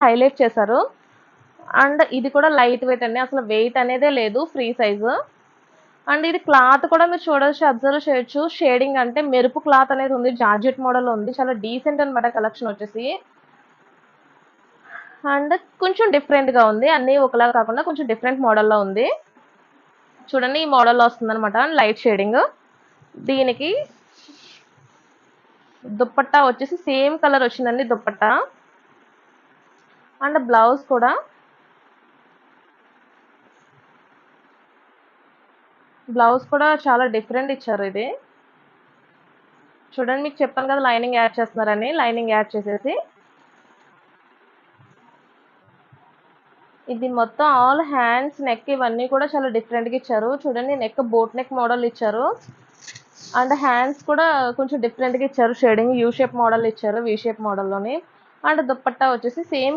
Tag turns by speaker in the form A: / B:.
A: Highlight చేశారు. And ఇది కూడా లైట్ వెయిట్ అండి. అసలు వెయిట్ అనేదే లేదు. Free size. అండ్ ఇది క్లాత్ కూడా మీరు చూడొచ్చు, అబ్జర్వ్ చేయొచ్చు. షేడింగ్ అంటే మెరుపు క్లాత్ అనేది ఉంది. జార్జెట్ మోడల్‌లో ఉంది. చాలా డీసెంట్ అనమాట కలెక్షన్ వచ్చేసి. అండ్ కొంచెం డిఫరెంట్‌గా ఉంది. అన్నీ ఒకలాగా కాకుండా కొంచెం డిఫరెంట్ మోడల్‌లో ఉంది. చూడండి ఈ మోడల్‌లో వస్తుందనమాట లైట్ షేడింగ్. దీనికి దుపట్టా వచ్చేసి సేమ్ కలర్ వచ్చిందండి దుపట్టా. అండ్ బ్లౌజ్ కూడా చాలా డిఫరెంట్ ఇచ్చారు ఇది. చూడండి మీకు చెప్పాను కదా లైనింగ్ యాడ్ చేస్తున్నారని. లైనింగ్ యాడ్ చేసేసి ఇది మొత్తం ఆల్ హ్యాండ్స్, నెక్ ఇవన్నీ కూడా చాలా డిఫరెంట్‌గా ఇచ్చారు. చూడండి నెక్ బోట్ నెక్ మోడల్ ఇచ్చారు. అండ్ హ్యాండ్స్ కూడా కొంచెం డిఫరెంట్‌గా ఇచ్చారు. షేడింగ్ యూ షేప్ మోడల్ ఇచ్చారు. వి షేప్ మోడల్‌లోని. అండ్ దుపట్టా వచ్చేసి సేమ్